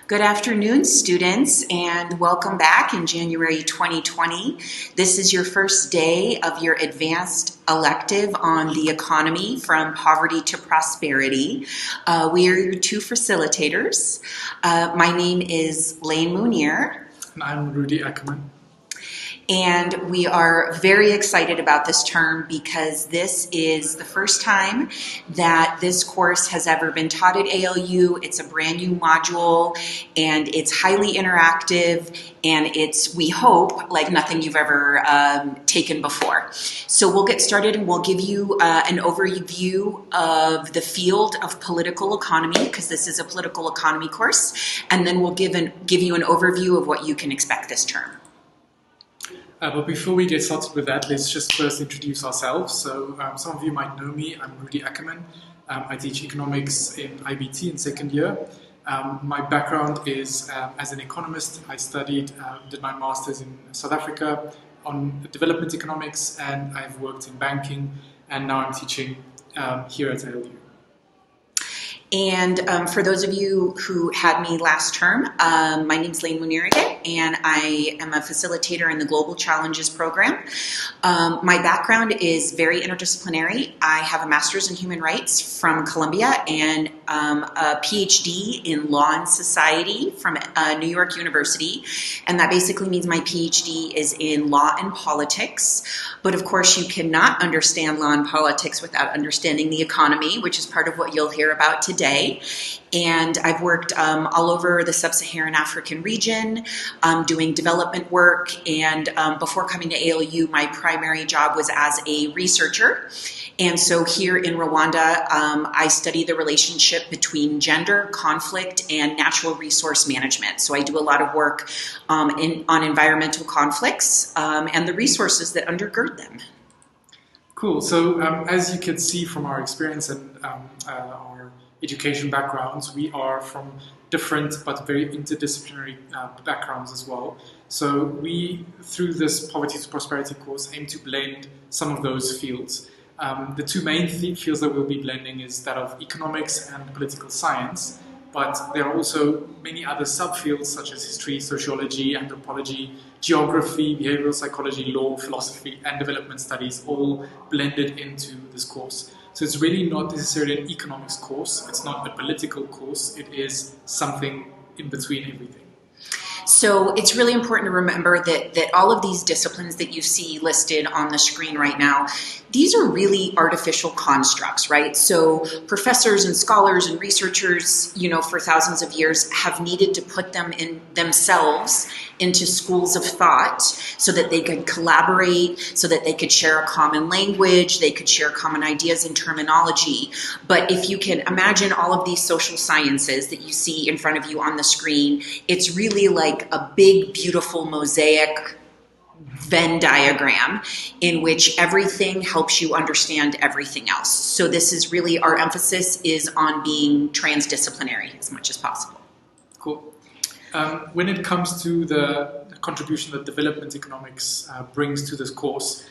Good afternoon, students, and welcome back in January 2020. This is your first day of your advanced elective on the economy from poverty to prosperity. We are your two facilitators. My name is Lane Mounier. And I'm Rudy Ackerman. And we are very excited about this term because this is the first time that this course has ever been taught at ALU. It's a brand new module and it's highly interactive and it's, we hope, like nothing you've ever taken before. So we'll get started and we'll give you an overview of the field of political economy because this is a political economy course, and then we'll give you an overview of what you can expect this term. But before we get started with that, let's just first introduce ourselves. So some of you might know me. I'm Rudy Ackerman. I teach economics in IBT in second year. My background is as an economist. I did my master's in South Africa on development economics, and I've worked in banking, and now I'm teaching here at ALU. And for those of you who had me last term, my name's Lane Mounier again, and I am a facilitator in the Global Challenges program. My background is very interdisciplinary. I have a master's in human rights from Columbia and a PhD in law and society from New York University. And that basically means my PhD is in law and politics. But of course, you cannot understand law and politics without understanding the economy, which is part of what you'll hear about today. And I've worked all over the sub-Saharan African region doing development work. And before coming to ALU, my primary job was as a researcher. And so here in Rwanda, I study the relationship between gender, conflict, and natural resource management. So I do a lot of work on environmental conflicts and the resources that undergird them. Cool. So as you can see from our experience and our education backgrounds, we are from different but very interdisciplinary backgrounds as well. So we, through this Poverty to Prosperity course, aim to blend some of those fields. The two main fields that we'll be blending is that of economics and political science, but there are also many other subfields such as history, sociology, anthropology, geography, behavioral psychology, law, philosophy, and development studies, all blended into this course. So it's really not necessarily an economics course, it's not a political course, it is something in between everything. So it's really important to remember that all of these disciplines that you see listed on the screen right now, these are really artificial constructs, right? So professors and scholars and researchers, for thousands of years have needed to put them in themselves into schools of thought so that they could collaborate, so that they could share a common language, they could share common ideas and terminology. But if you can imagine all of these social sciences that you see in front of you on the screen, it's really like a big, beautiful mosaic Venn diagram in which everything helps you understand everything else. So this is really, our emphasis is on being transdisciplinary as much as possible. Cool. When it comes to the contribution that development economics brings to this course,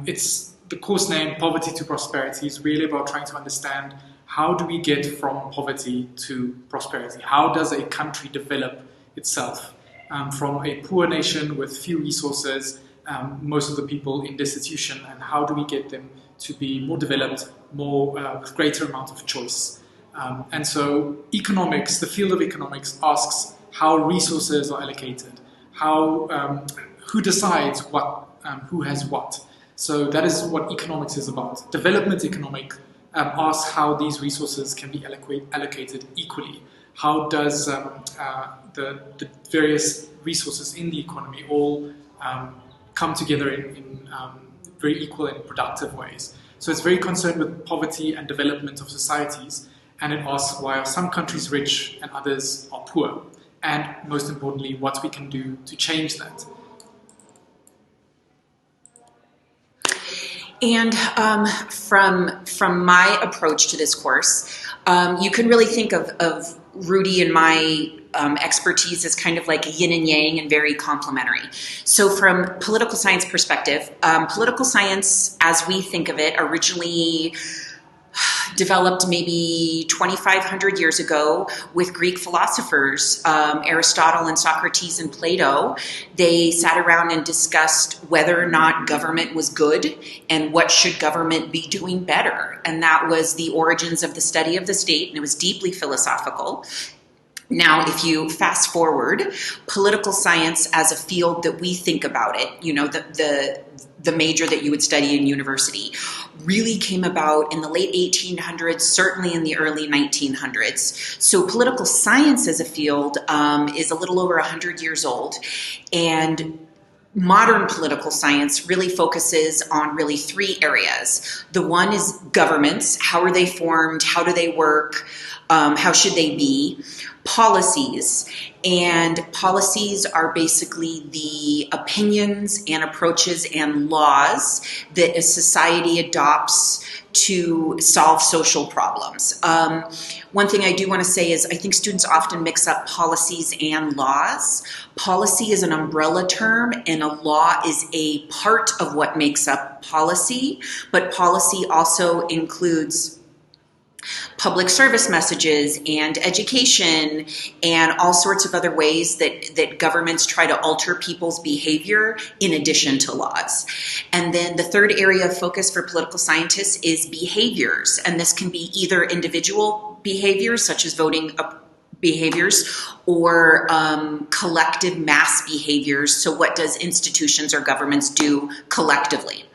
it's the course name Poverty to Prosperity is really about trying to understand how do we get from poverty to prosperity? How does a country develop itself? From a poor nation with few resources, most of the people in destitution, and how do we get them to be more developed, more with greater amount of choice? And so economics, the field of economics, asks how resources are allocated, who decides what, who has what. So that is what economics is about. Development economics asks how these resources can be allocated equally. How does the various resources in the economy all come together in very equal and productive ways? So it's very concerned with poverty and development of societies, and it asks why are some countries rich and others are poor, and most importantly, what we can do to change that. And from my approach to this course, you can really think of Rudy and my expertise as kind of like a yin and yang and very complementary. So from political science perspective, political science, as we think of it, originally developed maybe 2,500 years ago with Greek philosophers, Aristotle and Socrates and Plato. They sat around and discussed whether or not government was good and what should government be doing better. And that was the origins of the study of the state, and it was deeply philosophical. Now, if you fast forward, political science as a field that we think about it, you know, the major that you would study in university, really came about in the late 1800s, certainly in the early 1900s. So political science as a field is a little over 100 years old, and modern political science really focuses on really three areas. The one is governments. How are they formed? How do they work? How should they be? Policies. And policies are basically the opinions and approaches and laws that a society adopts to solve social problems. One thing I do want to say is I think students often mix up policies and laws. Policy is an umbrella term, and a law is a part of what makes up policy, but policy also includes public service messages and education and all sorts of other ways that governments try to alter people's behavior in addition to laws. And then the third area of focus for political scientists is behaviors. And this can be either individual behaviors, such as voting behaviors, or collective mass behaviors. So what does institutions or governments do collectively?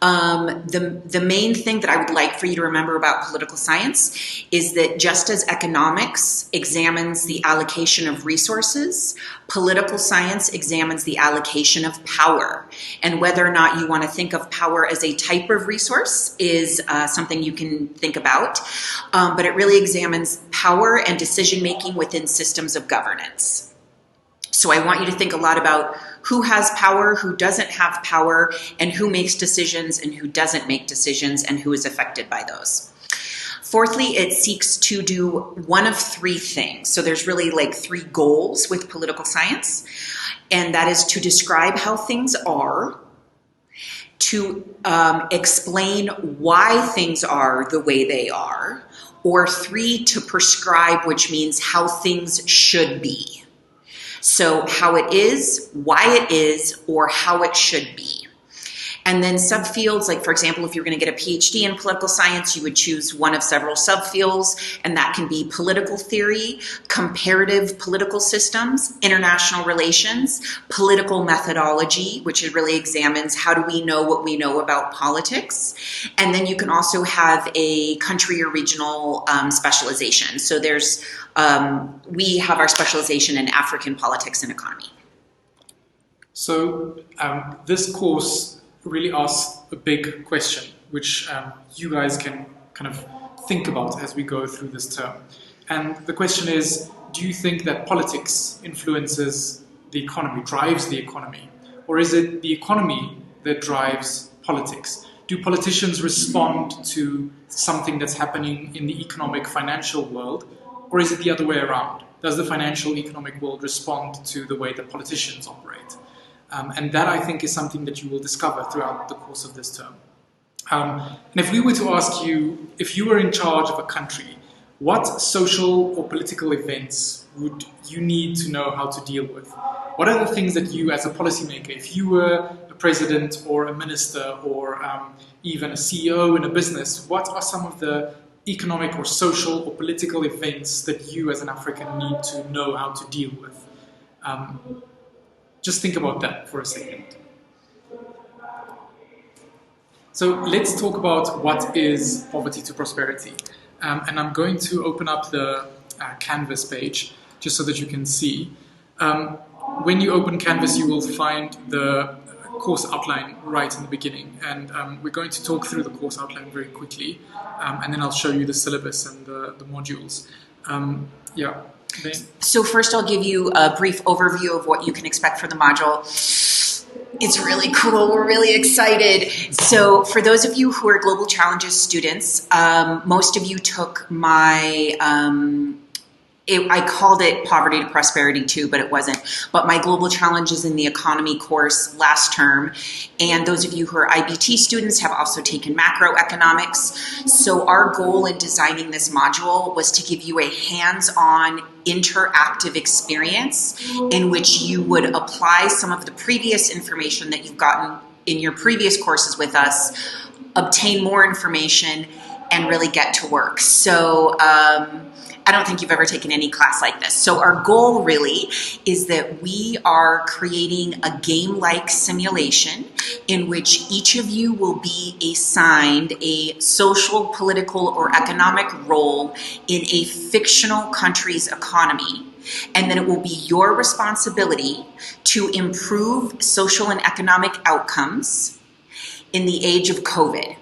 The main thing that I would like for you to remember about political science is that just as economics examines the allocation of resources, political science examines the allocation of power. And whether or not you want to think of power as a type of resource is something you can think about. But it really examines power and decision-making within systems of governance. So I want you to think a lot about who has power, who doesn't have power, and who makes decisions and who doesn't make decisions and who is affected by those. Fourthly, it seeks to do one of three things. So there's really like three goals with political science, and that is to describe how things are, to explain why things are the way they are, or three, to prescribe, which means how things should be. So how it is, why it is, or how it should be. And then subfields, like for example, if you're going to get a PhD in political science, you would choose one of several subfields, and that can be political theory, comparative political systems, international relations, political methodology, which really examines how do we know what we know about politics. And then you can also have a country or regional specialization. So there's we have our specialization in African politics and economy. So this course really asks a big question, which you guys can kind of think about as we go through this term. And the question is, do you think that politics influences the economy, drives the economy? Or is it the economy that drives politics? Do politicians respond to something that's happening in the economic, financial world? Or is it the other way around? Does the financial, economic world respond to the way that politicians operate? And that, I think, is something that you will discover throughout the course of this term. And if we were to ask you, if you were in charge of a country, what social or political events would you need to know how to deal with? What are the things that you, as a policymaker, if you were a president or a minister or even a CEO in a business, what are some of the economic or social or political events that you as an African need to know how to deal with? Just think about that for a second. So let's talk about what is poverty to prosperity. And I'm going to open up the Canvas page just so that you can see. When you open Canvas, you will find the course outline right in the beginning. And we're going to talk through the course outline very quickly. And then I'll show you the syllabus and the modules. Yeah. So first I'll give you a brief overview of what you can expect for the module. It's really cool. We're really excited. So for those of you who are Global Challenges students, most of you took my I called it Poverty to Prosperity too, but it wasn't. But my Global Challenges in the Economy course last term, and those of you who are IBT students have also taken macroeconomics. So our goal in designing this module was to give you a hands-on interactive experience in which you would apply some of the previous information that you've gotten in your previous courses with us, obtain more information, and really get to work. So I don't think you've ever taken any class like this. So our goal really is that we are creating a game-like simulation in which each of you will be assigned a social, political, or economic role in a fictional country's economy. And then it will be your responsibility to improve social and economic outcomes in the age of COVID.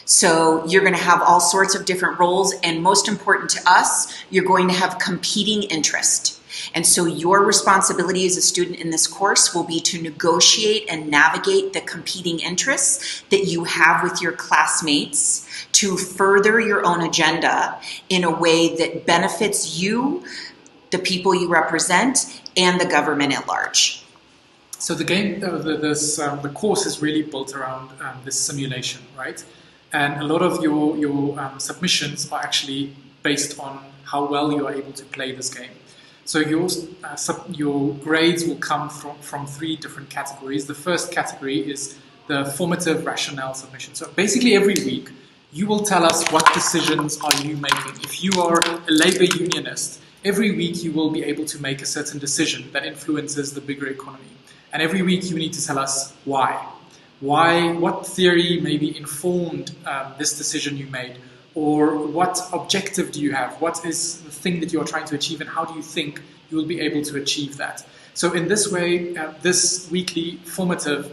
So you're going to have all sorts of different roles, and most important to us, you're going to have competing interest. And so your responsibility as a student in this course will be to negotiate and navigate the competing interests that you have with your classmates to further your own agenda in a way that benefits you, the people you represent, and the government at large. So the course is really built around this simulation, right? And a lot of your submissions are actually based on how well you are able to play this game. So your grades will come from three different categories. The first category is the formative rationale submission. So basically every week you will tell us what decisions are you making. If you are a labor unionist, every week you will be able to make a certain decision that influences the bigger economy. And every week you need to tell us why. What theory maybe informed this decision you made, or what objective do you have? What is the thing that you are trying to achieve, and how do you think you will be able to achieve that? So in this way, this weekly formative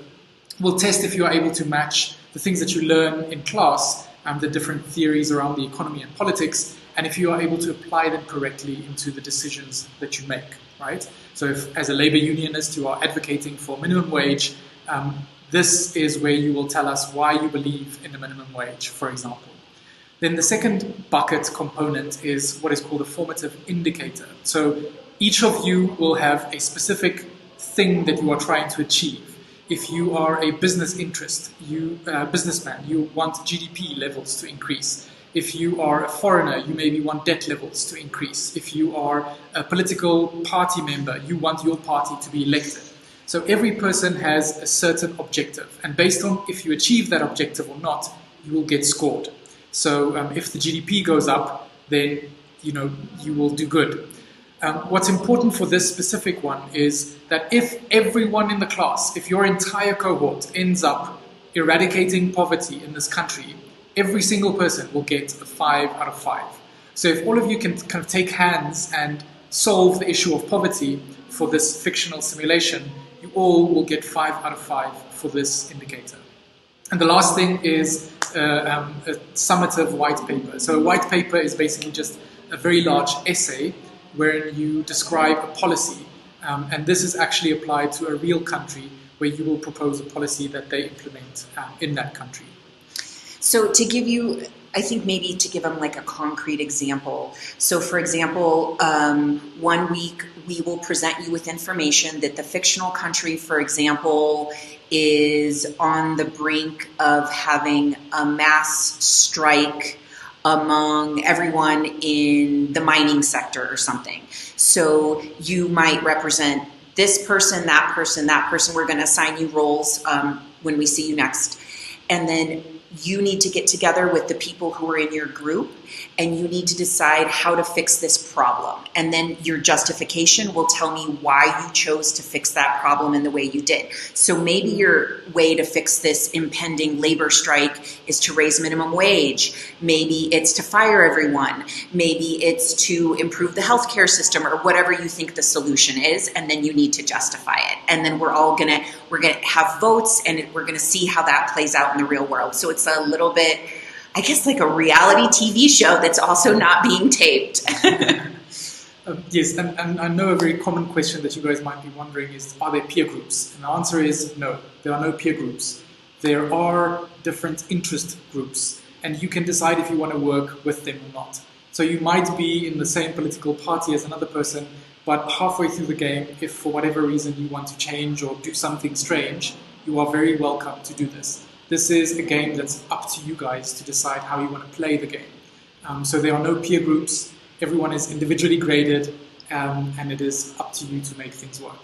will test if you are able to match the things that you learn in class, the different theories around the economy and politics, and if you are able to apply them correctly into the decisions that you make, right? So if, as a labor unionist, you are advocating for minimum wage, this is where you will tell us why you believe in the minimum wage, for example. Then the second bucket component is what is called a formative indicator. So each of you will have a specific thing that you are trying to achieve. If you are a business interest, businessman, you want GDP levels to increase. If you are a foreigner, you maybe want debt levels to increase. If you are a political party member, you want your party to be elected. So every person has a certain objective, and based on if you achieve that objective or not, you will get scored. So if the GDP goes up, then you will do good. What's important for this specific one is that if everyone in the class, if your entire cohort ends up eradicating poverty in this country, every single person will get a 5 out of 5. So if all of you can kind of take hands and solve the issue of poverty for this fictional simulation, you all will get 5 out of 5 for this indicator. And the last thing is a summative white paper. So a white paper is basically just a very large essay wherein you describe a policy, and this is actually applied to a real country where you will propose a policy that they implement in that country. So to give you, I think maybe to give them like a concrete example. So for example, 1 week we will present you with information that the fictional country, for example, is on the brink of having a mass strike among everyone in the mining sector or something. So you might represent this person, that person, that person. We're going to assign you roles when we see you next. And then you need to get together with the people who are in your group, and you need to decide how to fix this problem. And then your justification will tell me why you chose to fix that problem in the way you did. So maybe your way to fix this impending labor strike is to raise minimum wage. Maybe it's to fire everyone. Maybe it's to improve the healthcare system, or whatever you think the solution is. And then you need to justify it. And then we're gonna have votes, and we're gonna see how that plays out in the real world. So it's a little bit, I guess, like a reality TV show that's also not being taped. Yes, and I know a very common question that you guys might be wondering is, are there peer groups? And the answer is no, there are no peer groups. There are different interest groups, and you can decide if you want to work with them or not. So you might be in the same political party as another person, but halfway through the game, if for whatever reason you want to change or do something strange, you are very welcome to do this. This is a game that's up to you guys to decide how you want to play the game. So there are no peer groups, everyone is individually graded, and it is up to you to make things work.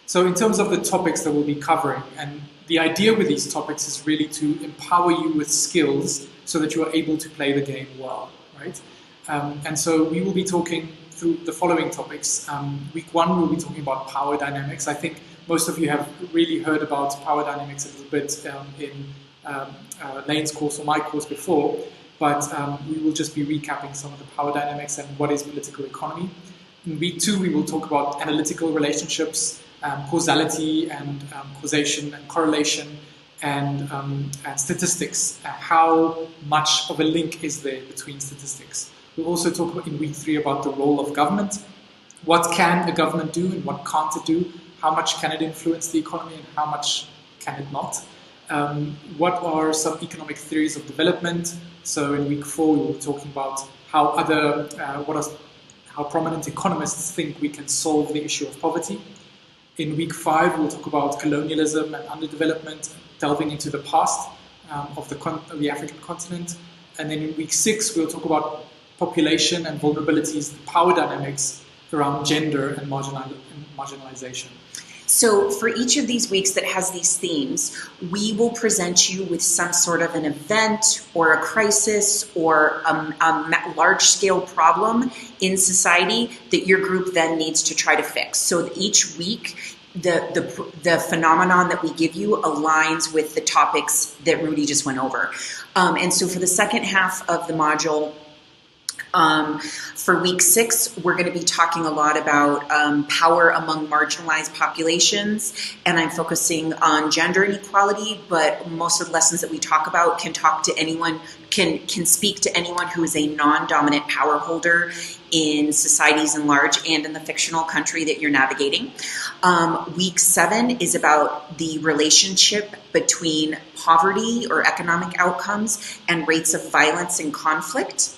So in terms of the topics that we'll be covering, and the idea with these topics is really to empower you with skills so that you are able to play the game well, right? And so we will be talking through the following topics. Week 1, we'll be talking about power dynamics. I think most of you have really heard about power dynamics a little bit in Lane's course or my course before, but we will just be recapping some of the power dynamics and what is political economy. In week 2, we will talk about analytical relationships, causality and causation and correlation, and statistics. How much of a link is there between statistics? We'll also talk in week 3 about the role of government. What can a government do and what can't it do? How much can it influence the economy and how much can it not? What are some economic theories of development? So in week 4, we'll be talking about how how prominent economists think we can solve the issue of poverty. In week 5, we'll talk about colonialism and underdevelopment, delving into the past of the African continent. And then in week 6, we'll talk about population and vulnerabilities, the power dynamics around gender and marginalization. So for each of these weeks that has these themes, we will present you with some sort of an event or a crisis or a large-scale problem in society that your group then needs to try to fix. So each week, the phenomenon that we give you aligns with the topics that Rudy just went over. And so for the second half of the module, for week 6, we're going to be talking a lot about power among marginalized populations, and I'm focusing on gender inequality, but most of the lessons that we talk about can speak to anyone who is a non-dominant power holder in societies in large and in the fictional country that you're navigating. Week 7 is about the relationship between poverty or economic outcomes and rates of violence and conflict.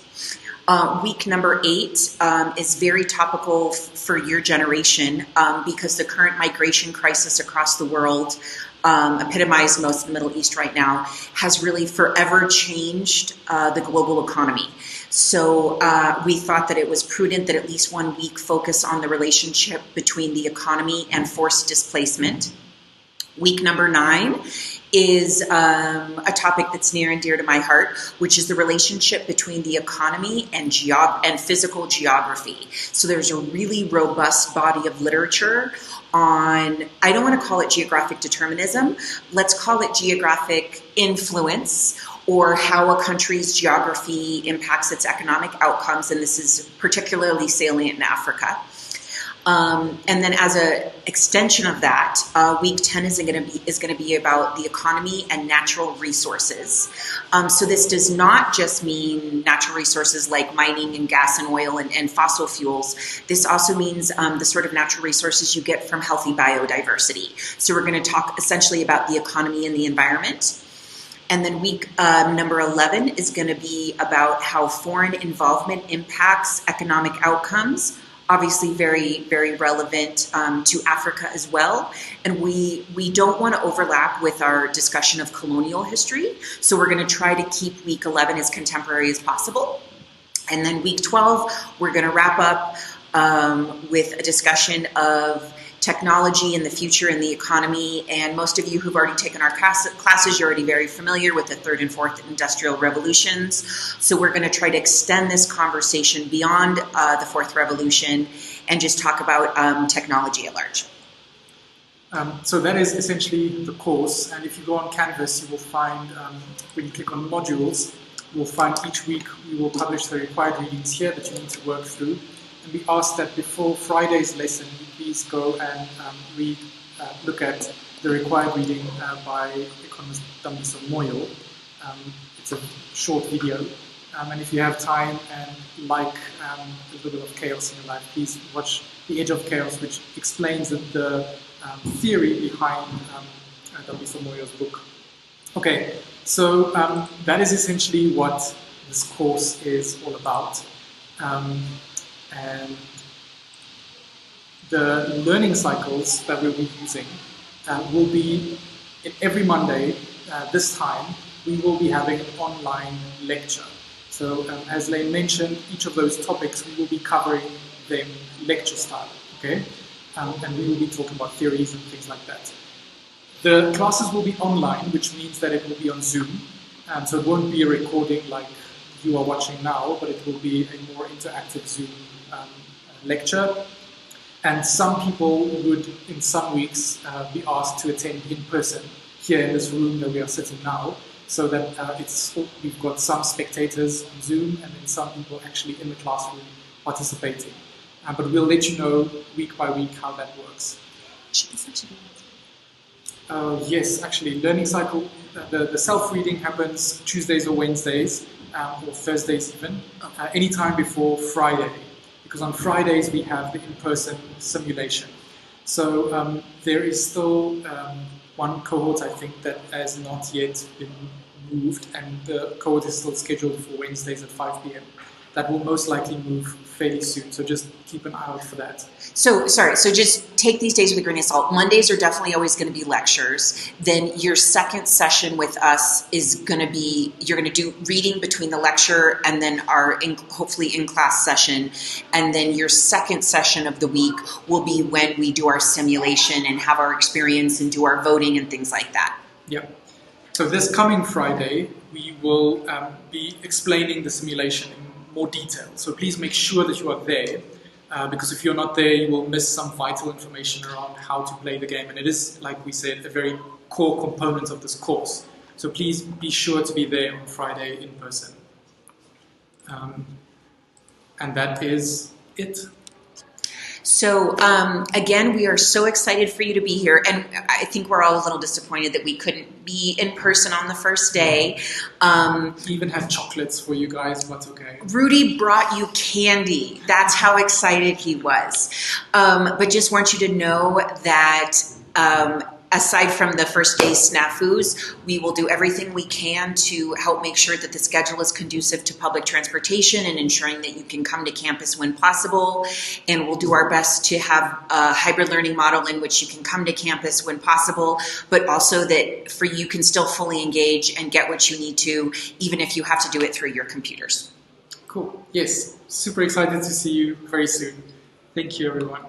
Week number 8 is very topical for your generation because the current migration crisis across the world, epitomized most of the Middle East right now, has really forever changed the global economy. So we thought that it was prudent that at least 1 week focus on the relationship between the economy and forced displacement. Week number 9 is a topic that's near and dear to my heart, which is the relationship between the economy and physical geography. So there's a really robust body of literature on, I don't want to call it geographic determinism, let's call it geographic influence, or how a country's geography impacts its economic outcomes, and this is particularly salient in Africa. And then as an extension of that, week 10 is going to be about the economy and natural resources. So this does not just mean natural resources like mining and gas and oil and fossil fuels. This also means the sort of natural resources you get from healthy biodiversity. So we're going to talk essentially about the economy and the environment. And then week number 11 is going to be about how foreign involvement impacts economic outcomes. Obviously very, very relevant to Africa as well. And we don't want to overlap with our discussion of colonial history. So we're going to try to keep week 11 as contemporary as possible. And then week 12, we're going to wrap up with a discussion of technology and the future in the economy. And most of you who've already taken our classes, you're already very familiar with the third and fourth industrial revolutions. So we're going to try to extend this conversation beyond the fourth revolution and just talk about technology at large. So that is essentially the course. And if you go on Canvas, you will find, when you click on modules, you will find each week we will publish the required readings here that you need to work through. And we ask that before Friday's lesson, you please go and look at the required reading by economist Dambiso Moyo. It's a short video. And if you have time and like a little bit of chaos in your life, please watch The Edge of Chaos, which explains the theory behind Dambiso Moyo's book. Okay, so that is essentially what this course is all about. And the learning cycles that we'll be using will be in every Monday. This time, we will be having an online lecture. So as Lane mentioned, each of those topics, we will be covering them lecture style, okay? And we will be talking about theories and things like that. The classes will be online, which means that it will be on Zoom. So it won't be a recording like you are watching now, but it will be a more interactive Zoom lecture. And some people would, in some weeks, be asked to attend in person here in this room that we are sitting now, so that we've got some spectators on Zoom and then some people actually in the classroom participating. But we'll let you know week by week how that works. Yes, actually, learning cycle, the self-reading happens Tuesdays or Wednesdays, or Thursdays even, anytime before Friday. Because on Fridays we have the in-person simulation. So there is still one cohort, I think, that has not yet been moved, and the cohort is still scheduled for Wednesdays at 5 p.m. That will most likely move fairly soon, so just keep an eye out for that. So just take these days with a grain of salt. Mondays are definitely always going to be lectures. Then your second session with us is going to be, you're going to do reading between the lecture and then our hopefully in-class session. And then your second session of the week will be when we do our simulation and have our experience and do our voting and things like that. Yep. So this coming Friday, we will be explaining the simulation in more detail. So please make sure that you are there, because if you're not there, you will miss some vital information around how to play the game. And it is, like we said, a very core component of this course. So please be sure to be there on Friday in person. And that is it. So again, we are so excited for you to be here, and I think we're all a little disappointed that we couldn't be in person on the first day. We even had chocolates for you guys, but okay. Rudy brought you candy. That's how excited he was. But just want you to know that aside from the first day snafus, we will do everything we can to help make sure that the schedule is conducive to public transportation and ensuring that you can come to campus when possible. And we'll do our best to have a hybrid learning model in which you can come to campus when possible, but also that for you can still fully engage and get what you need to, even if you have to do it through your computers. Cool. Yes. Super excited to see you very soon. Thank you, everyone.